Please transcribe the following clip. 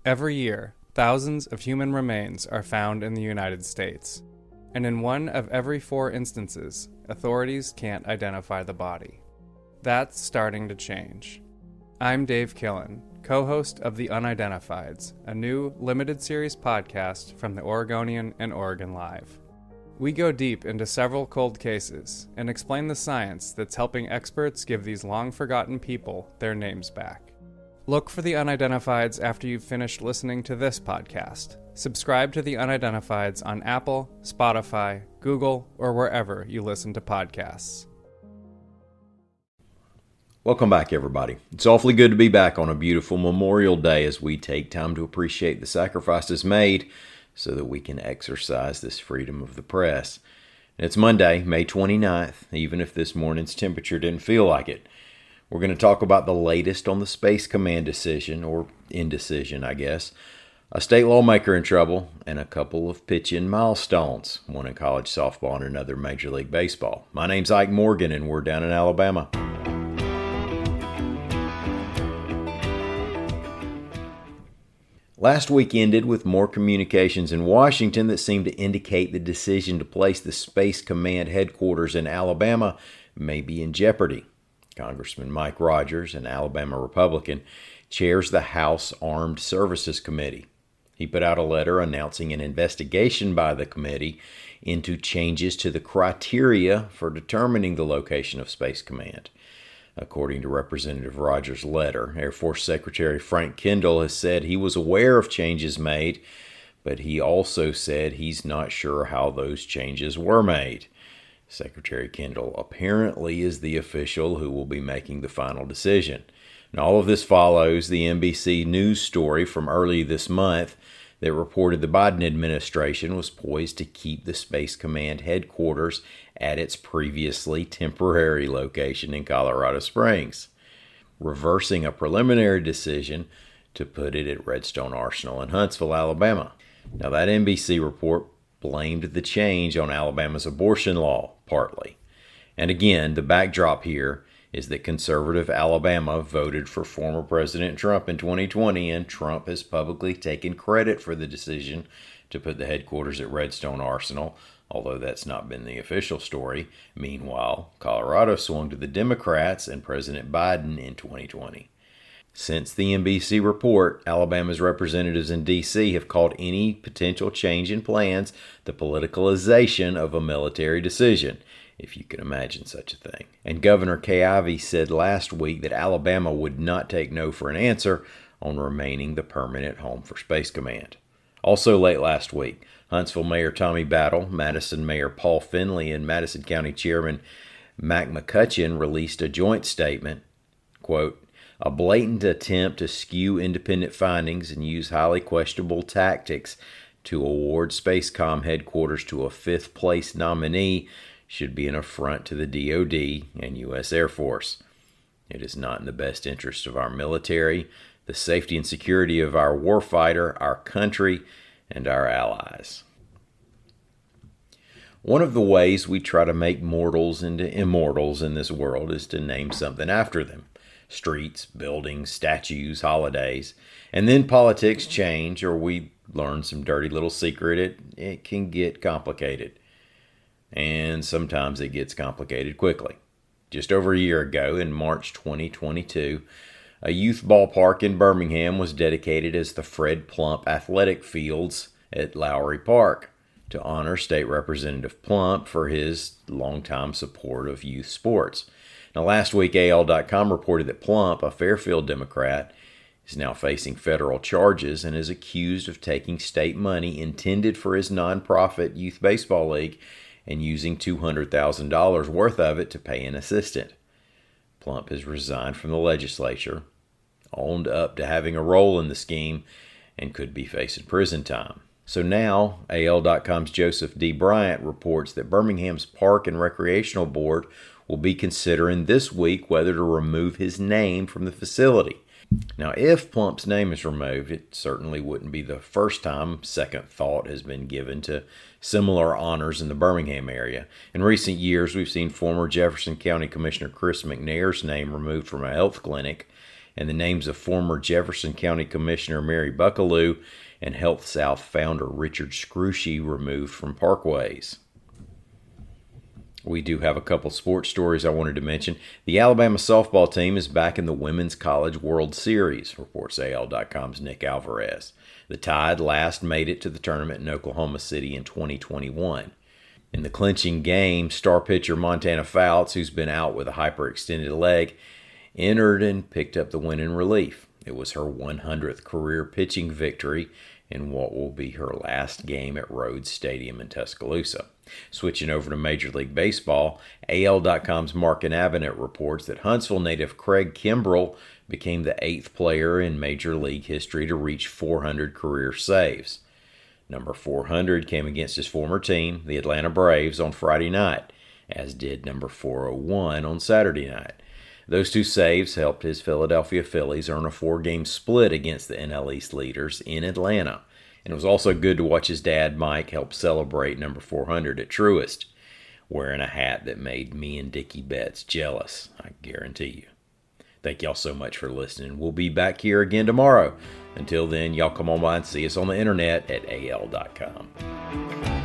Every year, thousands of human remains are found in the United States, and in one of every 4 instances, authorities can't identify the body. That's starting to change. I'm Dave Killen, co-host of The Unidentifieds, a new limited series podcast from the Oregonian and Oregon Live. We go deep into several cold cases and explain the science that's helping experts give these long-forgotten people their names back. Look for The Unidentifieds after you've finished listening to this podcast. Subscribe to The Unidentifieds on Apple, Spotify, Google, or wherever you listen to podcasts. Welcome back, everybody. It's awfully good to be back on a beautiful Memorial Day as we take time to appreciate the sacrifices made so that we can exercise this freedom of the press. And it's Monday, May 29th, even if this morning's temperature didn't feel like it. We're going to talk about the latest on the SpaceCom decision, or indecision, I guess, a state lawmaker in trouble, and a couple of pitch-in milestones, one in college softball and another Major League Baseball. My name's Ike Morgan, and we're down in Alabama. Last week ended with more communications in Washington that seemed to indicate the decision to place the Space Command headquarters in Alabama may be in jeopardy. Congressman Mike Rogers, an Alabama Republican, chairs the House Armed Services Committee. He put out a letter announcing an investigation by the committee into changes to the criteria for determining the location of Space Command. According to Representative Rogers' letter, Air Force Secretary Frank Kendall has said he was aware of changes made, but he also said he's not sure how those changes were made. Secretary Kendall apparently is the official who will be making the final decision. And all of this follows the NBC News story from early this month that reported the Biden administration was poised to keep the Space Command headquarters at its previously temporary location in Colorado Springs, reversing a preliminary decision to put it at Redstone Arsenal in Huntsville, Alabama. Now, that NBC report blamed the change on Alabama's abortion law, partly. And again, the backdrop here is that conservative Alabama voted for former President Trump in 2020, and Trump has publicly taken credit for the decision to put the headquarters at Redstone Arsenal, although that's not been the official story. Meanwhile, Colorado swung to the Democrats and President Biden in 2020. Since the NBC report, Alabama's representatives in D.C. have called any potential change in plans the politicalization of a military decision, if you can imagine such a thing. And Governor Kay Ivey said last week that Alabama would not take no for an answer on remaining the permanent home for Space Command. Also late last week, Huntsville Mayor Tommy Battle, Madison Mayor Paul Finley, and Madison County Chairman Mac McCutcheon released a joint statement, quote, "A blatant attempt to skew independent findings and use highly questionable tactics to award SpaceCom headquarters to a fifth-place nominee should be an affront to the DoD and U.S. Air Force. It is not in the best interest of our military, the safety and security of our warfighter, our country, and our allies." One of the ways we try to make mortals into immortals in this world is to name something after them. Streets, buildings, statues, holidays. And then politics change, or we learn some dirty little secret. It can get complicated. And sometimes it gets complicated quickly. Just over a year ago, in March 2022, a youth ballpark in Birmingham was dedicated as the Fred Plump Athletic Fields at Lowry Park to honor State Representative Plump for his longtime support of youth sports. Now, last week, AL.com reported that Plump, a Fairfield Democrat, is now facing federal charges and is accused of taking state money intended for his nonprofit youth baseball league and using $200,000 worth of it to pay an assistant. Plump has resigned from the legislature, owned up to having a role in the scheme, and could be facing prison time. So now, AL.com's Joseph D. Bryant reports that Birmingham's Park and Recreational Board will be considering this week whether to remove his name from the facility. Now, if Plump's name is removed, it certainly wouldn't be the first time second thought has been given to similar honors in the Birmingham area. In recent years, we've seen former Jefferson County Commissioner Chris McNair's name removed from a health clinic, and the names of former Jefferson County Commissioner Mary Buckaloo and Health South founder Richard Scrushy removed from parkways. We do have a couple sports stories I wanted to mention. The Alabama softball team is back in the Women's College World Series, reports AL.com's Nick Alvarez. The Tide last made it to the tournament in Oklahoma City in 2021. In the clinching game, star pitcher Montana Fouts, who's been out with a hyperextended leg, entered and picked up the win in relief. It was her 100th career pitching victory in what will be her last game at Rhodes Stadium in Tuscaloosa. Switching over to Major League Baseball, AL.com's Mark Avenett reports that Huntsville native Craig Kimbrell became the 8th player in Major League history to reach 400 career saves. Number 400 came against his former team, the Atlanta Braves, on Friday night, as did number 401 on Saturday night. Those two saves helped his Philadelphia Phillies earn a 4-game split against the NL East leaders in Atlanta. And it was also good to watch his dad, Mike, help celebrate number 400 at Truist, wearing a hat that made me and Dickie Betts jealous, I guarantee you. Thank y'all so much for listening. We'll be back here again tomorrow. Until then, y'all come on by and see us on the internet at al.com.